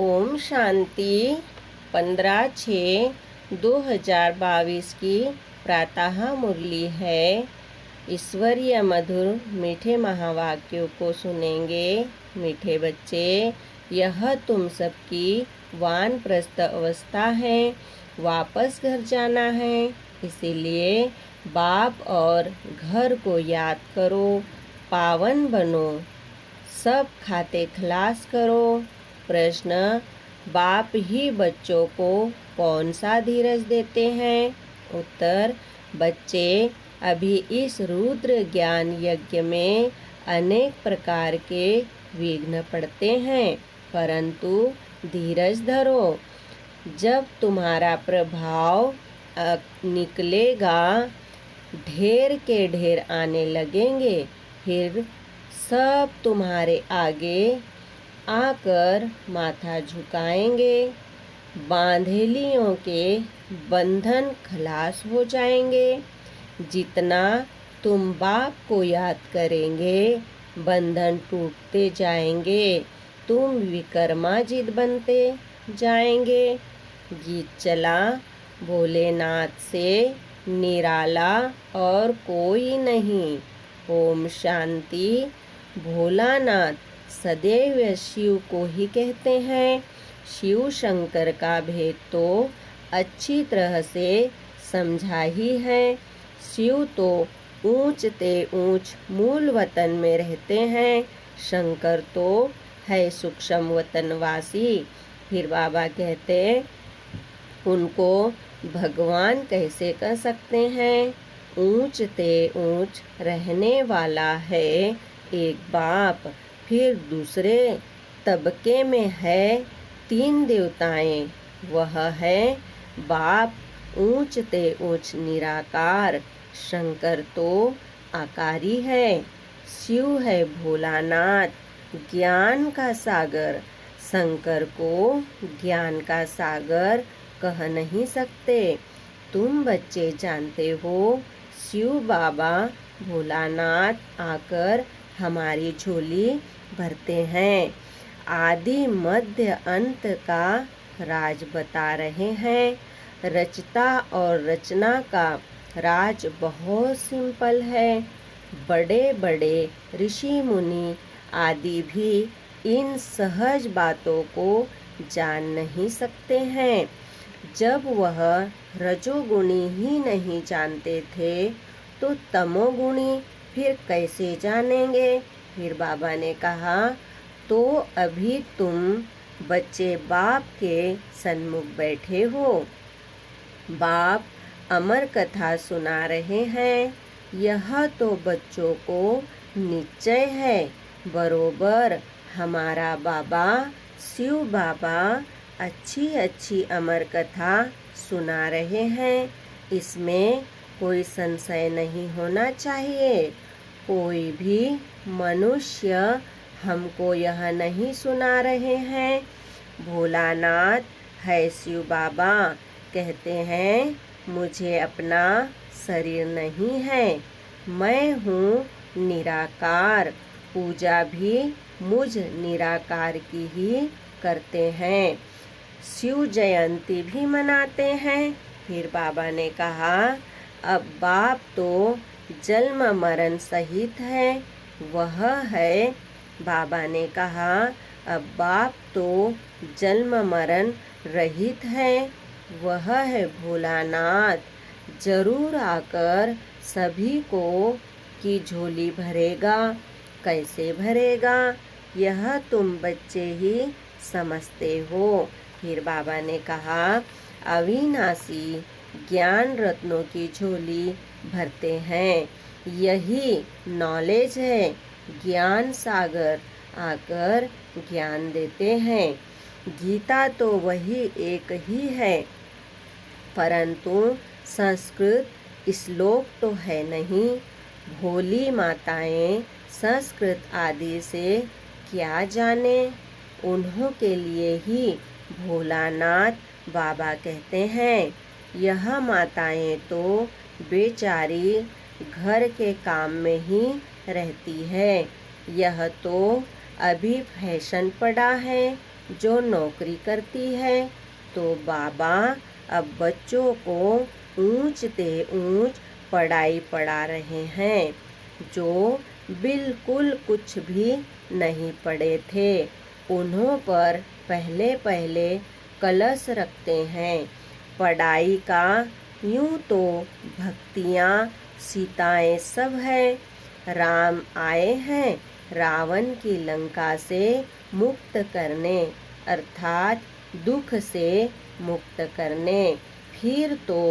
ओम शांति 15/6/2022 की प्रातः मुरली है। ईश्वरीय मधुर मीठे महावाक्यों को सुनेंगे। मीठे बच्चे, यह तुम सबकी वानप्रस्थ अवस्था है, वापस घर जाना है। इसीलिए बाप और घर को याद करो, पावन बनो, सब खाते खलास करो। प्रश्न: बाप ही बच्चों को कौन सा धीरज देते हैं? उत्तर: बच्चे अभी इस रुद्र ज्ञान यज्ञ में अनेक प्रकार के विघ्न पड़ते हैं, परंतु धीरज धरो। जब तुम्हारा प्रभाव निकलेगा, ढेर के ढेर आने लगेंगे, फिर सब तुम्हारे आगे आकर माथा झुकाएंगे। बांधेलियों के बंधन खलास हो जाएंगे। जितना तुम बाप को याद करेंगे, बंधन टूटते जाएंगे, तुम विकर्माजित बनते जाएंगे। गीत चला: भोलेनाथ से निराला और कोई नहीं। ओम शांति। भोलानाथ सदैव शिव को ही कहते हैं। शिव शंकर का भेद तो अच्छी तरह से समझा ही है। शिव तो ऊंच ते ऊंच मूल वतन में रहते हैं, शंकर तो है सूक्ष्म वतनवासी। फिर बाबा कहते उनको भगवान कैसे कह सकते हैं? ऊंच ते ऊंच रहने वाला है एक बाप, फिर दूसरे तबके में है 3 देवताएं, वह है बाप ऊंच ते ऊंच निराकार, शंकर तो आकारी है। शिव है भोलानाथ ज्ञान का सागर, शंकर को ज्ञान का सागर कह नहीं सकते। तुम बच्चे जानते हो, शिव बाबा भोलानाथ आकर हमारी झोली भरते हैं। आदि मध्य अंत का राज बता रहे हैं। रचता और रचना का राज बहुत सिंपल है। बड़े बड़े ऋषि मुनि आदि भी इन सहज बातों को जान नहीं सकते हैं। जब वह रजोगुणी ही नहीं जानते थे, तो तमोगुणी फिर कैसे जानेंगे? फिर बाबा ने कहा, तो अभी तुम बच्चे बाप के सन्मुख बैठे हो, बाप अमर कथा सुना रहे हैं। यह तो बच्चों को निश्चय है, बरोबर हमारा बाबा शिव बाबा अच्छी अच्छी अमर कथा सुना रहे हैं। इसमें कोई संशय नहीं होना चाहिए। कोई भी मनुष्य हमको यह नहीं सुना रहे हैं। भोलानाथ है शिव बाबा कहते हैं, मुझे अपना शरीर नहीं है, मैं हूँ निराकार। पूजा भी मुझ निराकार की ही करते हैं। शिव जयंती भी मनाते हैं। फिर बाबा ने कहा, अब बाप तो जन्म मरण सहित है, वह है। बाबा ने कहा, अब बाप तो जन्म मरण रहित है, वह है भोलानाथ। जरूर आकर सभी को की झोली भरेगा। कैसे भरेगा, यह तुम बच्चे ही समझते हो। फिर बाबा ने कहा, अविनाशी ज्ञान रत्नों की झोली भरते हैं। यही नॉलेज है। ज्ञान सागर आकर ज्ञान देते हैं। गीता तो वही एक ही है, परंतु संस्कृत श्लोक तो है नहीं। भोली माताएं संस्कृत आदि से क्या जाने, उन्हों के लिए ही भोलानाथ बाबा कहते हैं। यह माताएं तो बेचारी घर के काम में ही रहती है। यह तो अभी फैशन पड़ा है, जो नौकरी करती है। तो बाबा अब बच्चों को ऊंच से ऊंच पढ़ाई पढ़ा रहे हैं, जो बिल्कुल कुछ भी नहीं पढ़े थे। उन्हों पर पहले पहले कलश रखते हैं। पढ़ाई का यूं तो भक्तियाँ सीताएं सब है। राम आए हैं रावण की लंका से मुक्त करने, अर्थात दुख से मुक्त करने। फिर तो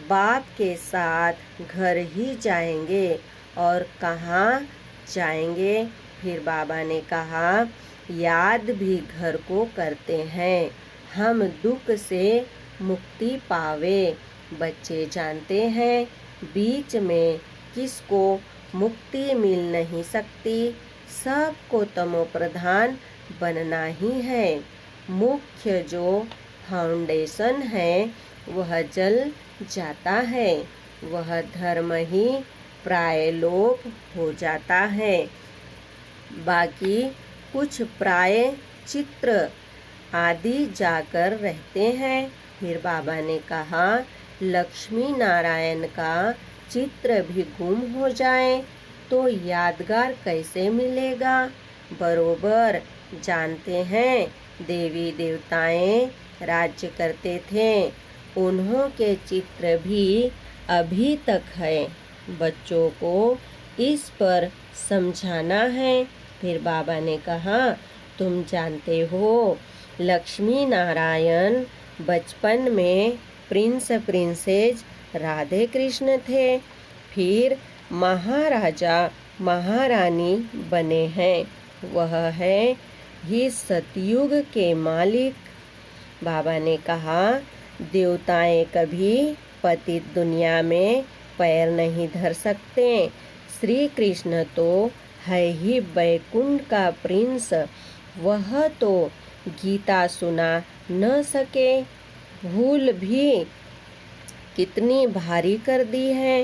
बाप के साथ घर ही जाएंगे। और कहाँ जाएंगे? फिर बाबा ने कहा, याद भी घर को करते हैं, हम दुख से मुक्ति पावे। बच्चे जानते हैं बीच में किसको मुक्ति मिल नहीं सकती, सबको तमो प्रधान बनना ही है। मुख्य जो फाउंडेशन है वह जल जाता है, वह धर्म ही प्राय लोप हो जाता है। बाकी कुछ प्राय चित्र आदि जाकर रहते हैं। फिर बाबा ने कहा, लक्ष्मी नारायण का चित्र भी गुम हो जाए तो यादगार कैसे मिलेगा? बरोबर जानते हैं देवी देवताएं राज्य करते थे, उन्हों के चित्र भी अभी तक है। बच्चों को इस पर समझाना है। फिर बाबा ने कहा, तुम जानते हो लक्ष्मी नारायण बचपन में प्रिंस प्रिंसेस राधे कृष्ण थे, फिर महाराजा महारानी बने हैं। वह है ही सतयुग के मालिक। बाबा ने कहा, देवताएं कभी पतित दुनिया में पैर नहीं धर सकते। श्री कृष्ण तो है ही बैकुंठ का प्रिंस, वह तो गीता सुना न सके। भूल भी कितनी भारी कर दी है।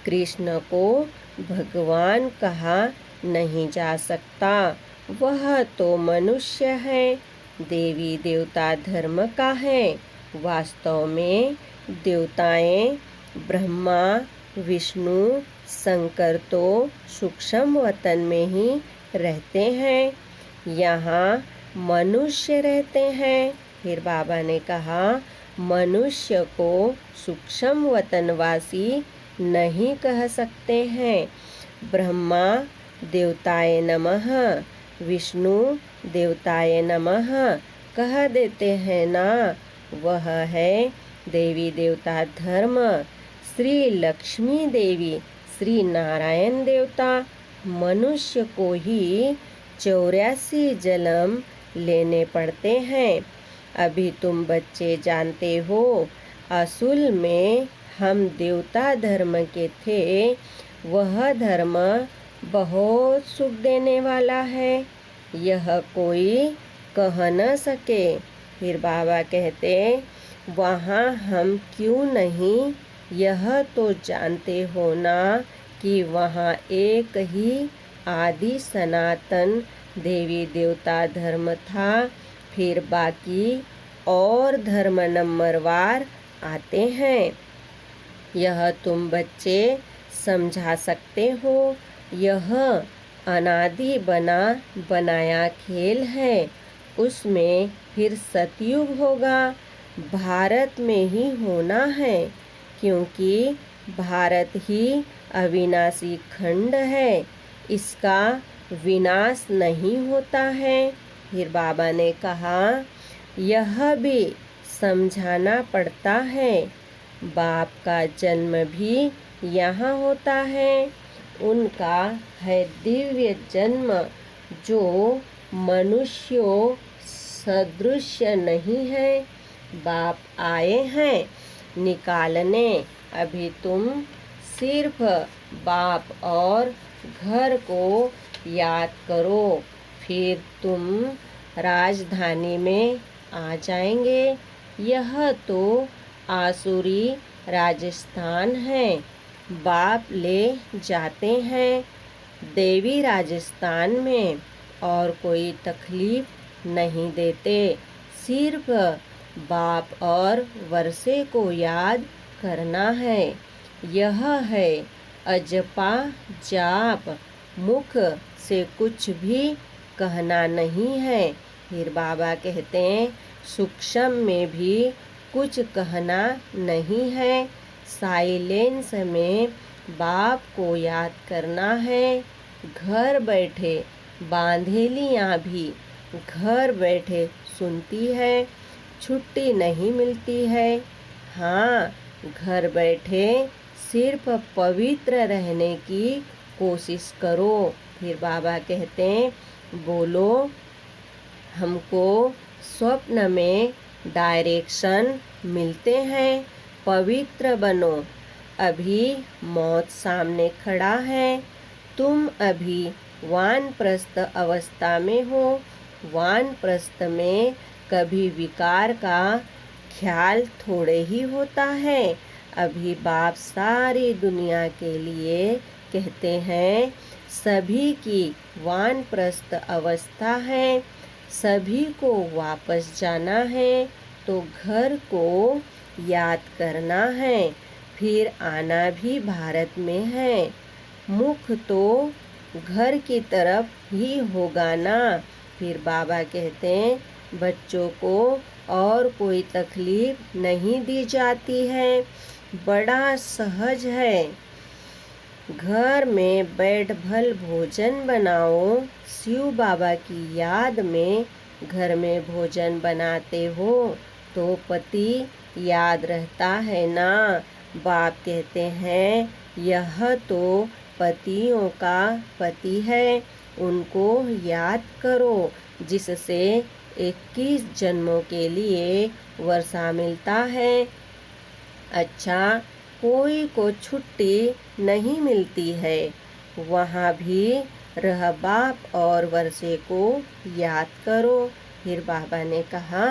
कृष्ण को भगवान कहा नहीं जा सकता, वह तो मनुष्य है। देवी देवता धर्म का है। वास्तव में देवताएं ब्रह्मा विष्णु शंकर तो सूक्ष्म वतन में ही रहते हैं, यहाँ मनुष्य रहते हैं। फिर बाबा ने कहा, मनुष्य को सूक्ष्म वतनवासी नहीं कह सकते हैं। ब्रह्मा देवताय नमः, विष्णु देवताय नमः कह देते हैं ना, वह है देवी देवता धर्म। श्री लक्ष्मी देवी श्री नारायण देवता मनुष्य को ही 84 जन्म लेने पड़ते हैं। अभी तुम बच्चे जानते हो, असूल में हम देवता धर्म के थे। वह धर्म बहुत सुख देने वाला है, यह कोई कह न सके। फिर बाबा कहते, वहाँ हम क्यों नहीं, यह तो जानते हो ना कि वहाँ एक ही आदि सनातन देवी देवता धर्म था। फिर बाकी और धर्म नंबरवार आते हैं। यह तुम बच्चे समझा सकते हो। यह अनादि बना बनाया खेल है। उसमें फिर सतयुग होगा, भारत में ही होना है, क्योंकि भारत ही अविनाशी खंड है, इसका विनाश नहीं होता है। फिर बाबा ने कहा, यह भी समझाना पड़ता है, बाप का जन्म भी यहाँ होता है। उनका है दिव्य जन्म, जो मनुष्यों सदृश नहीं है। बाप आए हैं निकालने। अभी तुम सिर्फ बाप और घर को याद करो, फिर तुम राजधानी में आ जाएंगे। यह तो आसुरी राजस्थान है, बाप ले जाते हैं देवी राजस्थान में, और कोई तकलीफ नहीं देते। सिर्फ बाप और वर्षे को याद करना है। यह है अजपा जाप, मुख से कुछ भी कहना नहीं है। फिर बाबा कहते हैं सूक्ष्म में भी कुछ कहना नहीं है। साइलेंस में बाप को याद करना है। घर बैठे बांधेलियाँ भी घर बैठे सुनती है, छुट्टी नहीं मिलती है। हाँ, घर बैठे सिर्फ पवित्र रहने की कोशिश करो। फिर बाबा कहते हैं बोलो हमको स्वप्न में डायरेक्शन मिलते हैं, पवित्र बनो। अभी मौत सामने खड़ा है, तुम अभी वानप्रस्थ अवस्था में हो। वानप्रस्थ में कभी विकार का ख्याल थोड़े ही होता है। अभी बाप सारी दुनिया के लिए कहते हैं सभी की वानप्रस्थ अवस्था है, सभी को वापस जाना है, तो घर को याद करना है। फिर आना भी भारत में है। मुख तो घर की तरफ ही होगा ना। फिर बाबा कहते हैं बच्चों को और कोई तकलीफ नहीं दी जाती है, बड़ा सहज है। घर में बैठ भल भोजन बनाओ। शिव बाबा की याद में घर में भोजन बनाते हो तो पति याद रहता है ना। बाप कहते हैं यह तो पतियों का पति है, उनको याद करो जिससे 21 जन्मों के लिए वर्षा मिलता है। अच्छा, कोई को छुट्टी नहीं मिलती है, वहाँ भी रह बाप और वर्षे को याद करो। फिर बाबा ने कहा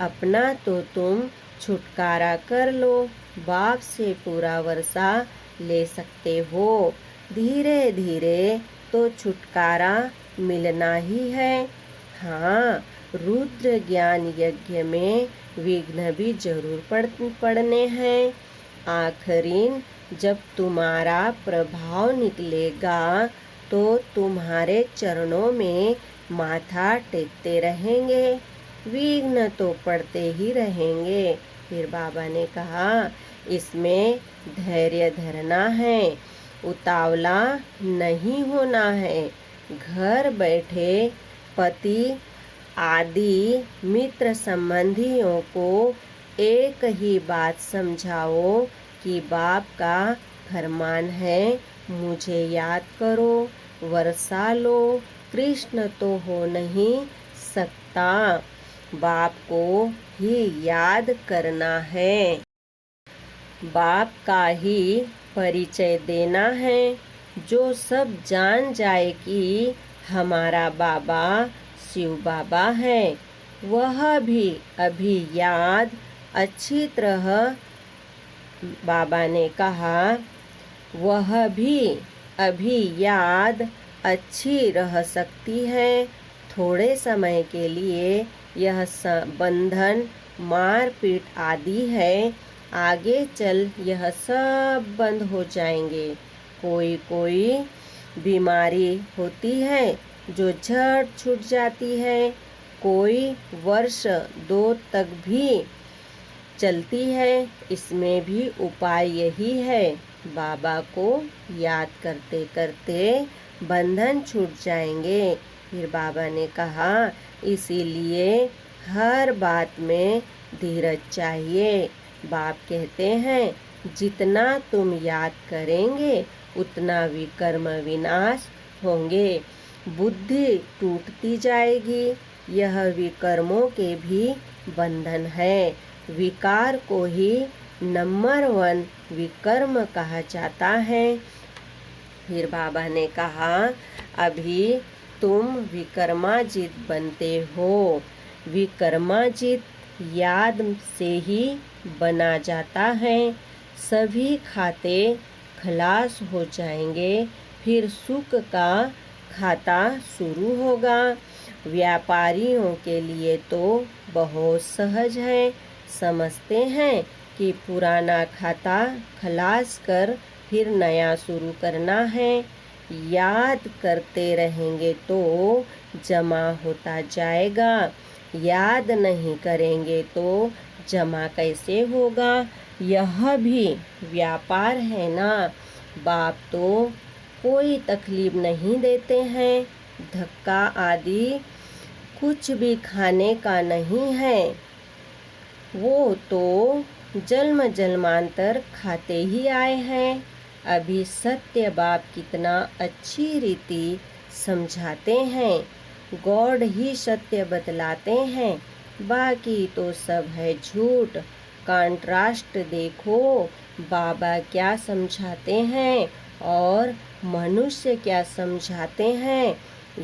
अपना तो तुम छुटकारा कर लो, बाप से पूरा वर्षा ले सकते हो। धीरे धीरे तो छुटकारा मिलना ही है। हाँ, रुद्र ज्ञान यज्ञ में विघ्न भी जरूर पड़ने हैं। आखिरीन जब तुम्हारा प्रभाव निकलेगा तो तुम्हारे चरणों में माथा टेकते रहेंगे, विघ्न तो पड़ते ही रहेंगे। फिर बाबा ने कहा इसमें धैर्य धरना है, उतावला नहीं होना है। घर बैठे पति आदि मित्र संबंधियों को एक ही बात समझाओ कि बाप का फरमान है मुझे याद करो, वर्षा लो। कृष्ण तो हो नहीं सकता, बाप को ही याद करना है, बाप का ही परिचय देना है। जो सब जान जाए कि हमारा बाबा शिव बाबा है, वह भी अभी याद अच्छी तरह, बाबा ने कहा वह भी अभी याद अच्छी रह सकती है। थोड़े समय के लिए यह बंधन मारपीट आदि है, आगे चल यह सब बंद हो जाएंगे। कोई कोई बीमारी होती है जो झट छूट जाती है, कोई वर्ष 2 तक भी चलती है। इसमें भी उपाय यही है, बाबा को याद करते करते बंधन छूट जाएंगे। फिर बाबा ने कहा इसीलिए हर बात में धीरज चाहिए। बाप कहते हैं जितना तुम याद करेंगे उतना विकर्म विनाश होंगे, बुद्धि टूटती जाएगी। यह विकर्मों के भी बंधन है। विकार को ही नंबर 1 विकर्म कहा जाता है। फिर बाबा ने कहा अभी तुम विकर्माजित बनते हो। विकर्माजित याद से ही बना जाता है। सभी खाते खलास हो जाएंगे, फिर सुख का खाता शुरू होगा। व्यापारियों के लिए तो बहुत सहज है। समझते हैं कि पुराना खाता खलास कर फिर नया शुरू करना है। याद करते रहेंगे तो जमा होता जाएगा, याद नहीं करेंगे तो जमा कैसे होगा। यह भी व्यापार है ना। बाप तो कोई तकलीफ नहीं देते हैं, धक्का आदि कुछ भी खाने का नहीं है। वो तो जन्म जन्मांतर खाते ही आए हैं। अभी सत्य बाप कितना अच्छी रीति समझाते हैं। गॉड ही सत्य बतलाते हैं, बाकी तो सब है झूठ। कंट्रास्ट देखो, बाबा क्या समझाते हैं और मनुष्य क्या समझाते हैं।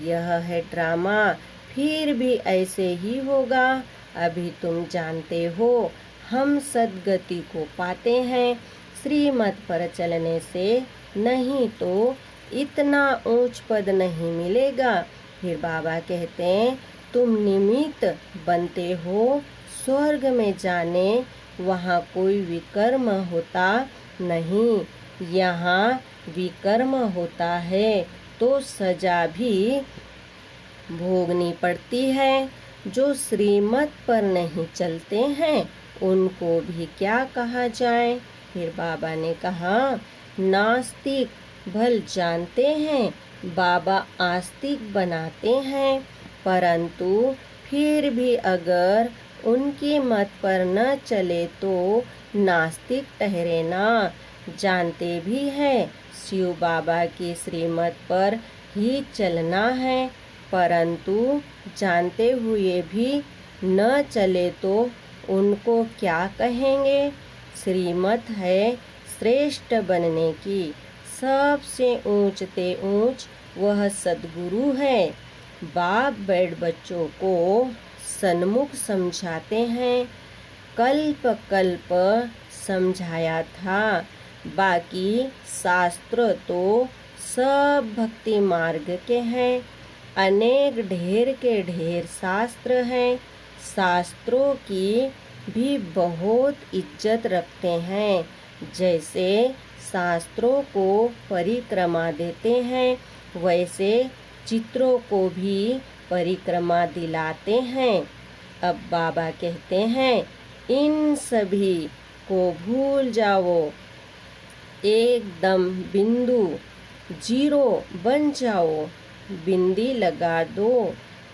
यह है ड्रामा, फिर भी ऐसे ही होगा। अभी तुम जानते हो हम सद्गति को पाते हैं श्रीमत पर चलने से, नहीं तो इतना ऊंच पद नहीं मिलेगा। फिर बाबा कहते हैं तुम निमित्त बनते हो स्वर्ग में जाने, वहाँ कोई विकर्म होता नहीं। यहाँ विकर्म होता है तो सजा भी भोगनी पड़ती है। जो श्रीमत पर नहीं चलते हैं उनको भी क्या कहा जाए। फिर बाबा ने कहा नास्तिक भल जानते हैं, बाबा आस्तिक बनाते हैं, परंतु फिर भी अगर उनकी मत पर न चले तो नास्तिक ठहरे ना। जानते भी हैं शिव बाबा की श्रीमत पर ही चलना है, परंतु जानते हुए भी न चले तो उनको क्या कहेंगे। श्रीमत है श्रेष्ठ बनने की, सबसे ऊंचते ऊंच वह सद्गुरु है। बाप बैठ बच्चों को सन्मुख समझाते हैं, कल्प कल्प समझाया था। बाकी शास्त्र तो सब भक्ति मार्ग के हैं। अनेक ढेर के ढेर शास्त्र हैं। शास्त्रों की भी बहुत इज्जत रखते हैं। जैसे शास्त्रों को परिक्रमा देते हैं, वैसे चित्रों को भी परिक्रमा दिलाते हैं। अब बाबा कहते हैं इन सभी को भूल जाओ, एकदम बिंदु जीरो बन जाओ, बिंदी लगा दो।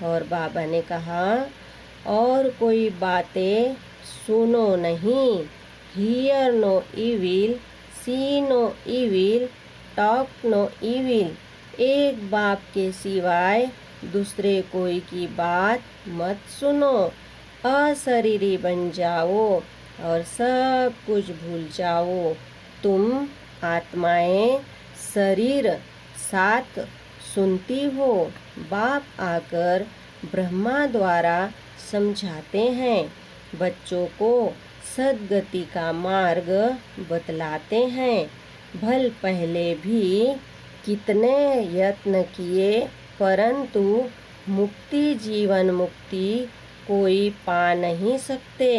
और बाबा ने कहा और कोई बातें सुनो नहीं, hear no evil, see no evil, talk no evil. एक बाप के सिवाय दूसरे कोई की बात मत सुनो। अशरीरी बन जाओ और सब कुछ भूल जाओ। तुम आत्माएं शरीर साथ सुनती हो। बाप आकर ब्रह्मा द्वारा समझाते हैं, बच्चों को सद्गति का मार्ग बतलाते हैं। भल पहले भी कितने यत्न किए, परंतु मुक्ति जीवन मुक्ति कोई पा नहीं सकते।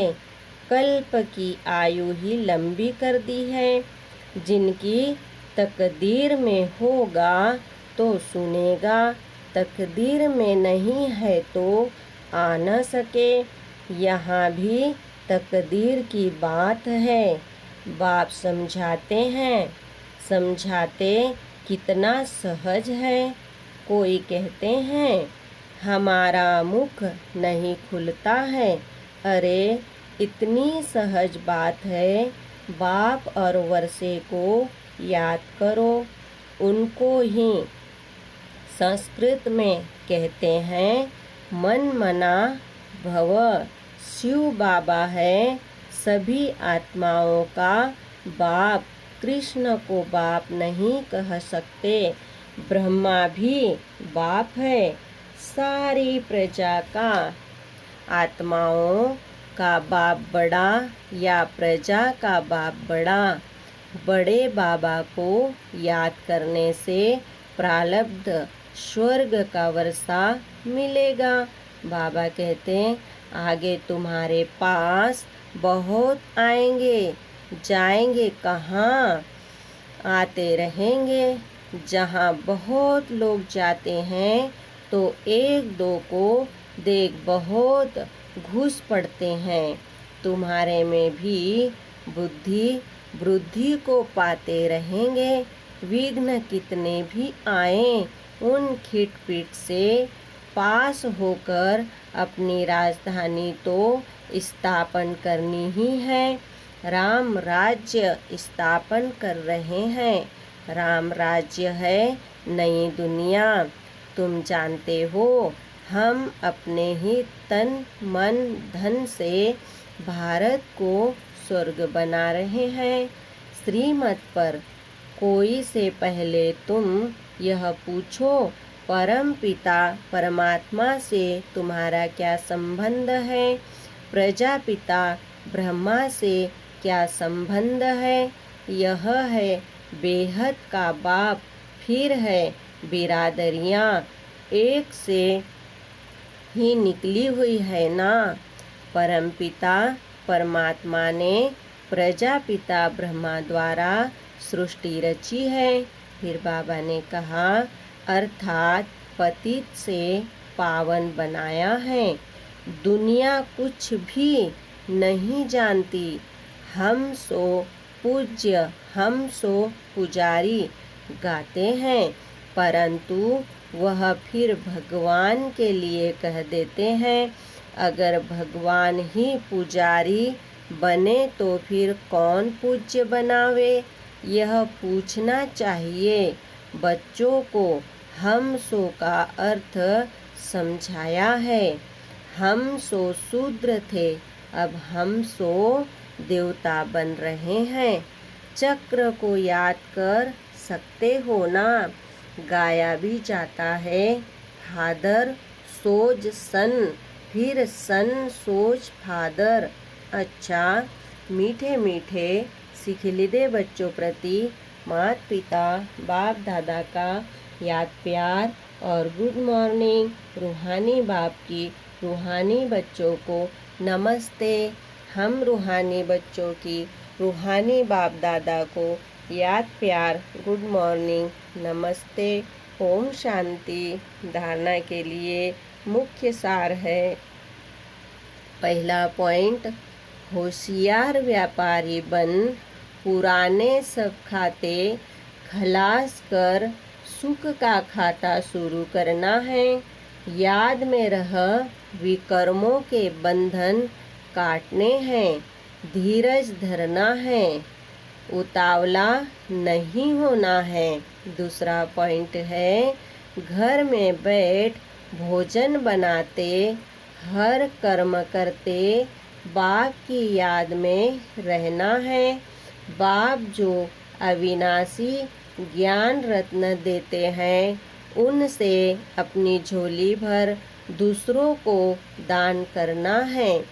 कल्प की आयु ही लंबी कर दी है। जिनकी तकदीर में होगा तो सुनेगा, तकदीर में नहीं है तो आ न सके। यहाँ भी तकदीर की बात है। बाप समझाते हैं, समझाते कितना सहज है। कोई कहते हैं हमारा मुख नहीं खुलता है। अरे इतनी सहज बात है। बाप और वर्षे को याद करो, उनको ही संस्कृत में कहते हैं मन मना भव। शिव बाबा है सभी आत्माओं का बाप। कृष्ण को बाप नहीं कह सकते। ब्रह्मा भी बाप है सारी प्रजा का। आत्माओं का बाप बड़ा या प्रजा का बाप बड़ा। बड़े बाबा को याद करने से प्रारब्ध स्वर्ग का वर्षा मिलेगा। बाबा कहते हैं आगे तुम्हारे पास बहुत आएंगे, जाएंगे कहाँ, आते रहेंगे। जहाँ बहुत लोग जाते हैं तो एक दो को देख बहुत घुस पड़ते हैं। तुम्हारे में भी बुद्धि वृद्धि को पाते रहेंगे। विघ्न कितने भी आए उन खिटपिट से पास होकर अपनी राजधानी तो स्थापन करनी ही है। राम राज्य स्थापन कर रहे हैं। राम राज्य है नई दुनिया। तुम जानते हो हम अपने ही तन मन धन से भारत को स्वर्ग बना रहे हैं। श्रीमत पर कोई से पहले तुम यह पूछो परम पिता परमात्मा से तुम्हारा क्या संबंध है। प्रजापिता ब्रह्मा से क्या संबंध है। यह है बेहद का बाप। फिर है बिरादरियाँ एक से ही निकली हुई है ना। परमपिता परमात्मा ने प्रजापिता ब्रह्मा द्वारा सृष्टि रची है। फिर बाबा ने कहा अर्थात पतित से पावन बनाया है। दुनिया कुछ भी नहीं जानती। हम सो पूज्य हम सो पुजारी गाते हैं, परंतु वह फिर भगवान के लिए कह देते हैं। अगर भगवान ही पुजारी बने तो फिर कौन पूज्य बनावे। यह पूछना चाहिए। बच्चों को हम सो का अर्थ समझाया है। हम सो शूद्र थे, अब हम सो देवता बन रहे हैं। चक्र को याद कर सकते हो ना। गाया भी जाता है फादर सोज सन, फिर सन सोज फादर। अच्छा मीठे मीठे सिखिलिदे बच्चों प्रति माता पिता बाप दादा का याद प्यार और गुड मॉर्निंग। रूहानी बाप की रूहानी बच्चों को नमस्ते। हम रूहानी बच्चों की रूहानी बाप दादा को याद प्यार गुड मॉर्निंग नमस्ते। ओम शांति। धारणा के लिए मुख्य सार है। पहला पॉइंट, होशियार व्यापारी बन पुराने सब खाते खलास कर सुख का खाता शुरू करना है। याद में रह विकर्मों के बंधन काटने हैं। धीरज धरना है, उतावला नहीं होना है। दूसरा पॉइंट है घर में बैठ भोजन बनाते हर कर्म करते बाप की याद में रहना है। बाप जो अविनाशी ज्ञान रत्न देते हैं उनसे अपनी झोली भर दूसरों को दान करना है।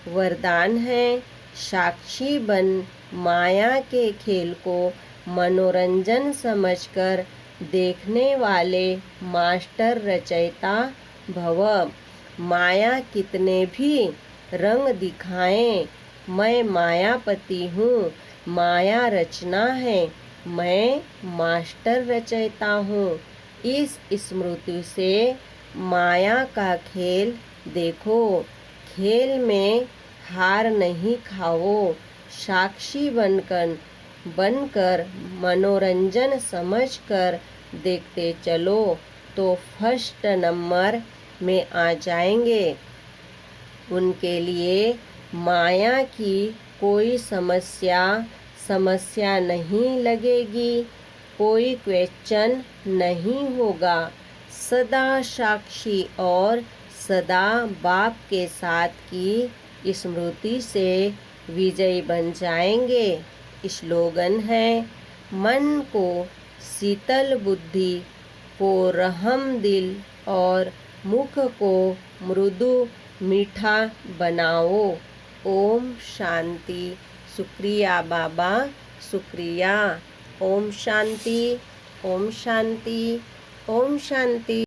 वरदान है साक्षी बन माया के खेल को मनोरंजन समझकर देखने वाले मास्टर रचयिता भव। माया कितने भी रंग दिखाएं, मैं मायापति हूँ। माया रचना है, मैं मास्टर रचयिता हूँ। इस स्मृति से माया का खेल देखो। खेल में हार नहीं खाओ। साक्षी बनकर मनोरंजन समझकर देखते चलो तो फर्स्ट नंबर में आ जाएंगे। उनके लिए माया की कोई समस्या नहीं लगेगी, कोई क्वेश्चन नहीं होगा। सदा साक्षी और सदा बाप के साथ की स्मृति से विजयी बन जाएंगे। स्लोगन है मन को शीतल बुद्धि को रहम दिल और मुख को मृदु मीठा बनाओ। ओम शांति। शुक्रिया बाबा, शुक्रिया। ओम शांति, ओम शांति। ओम शांति।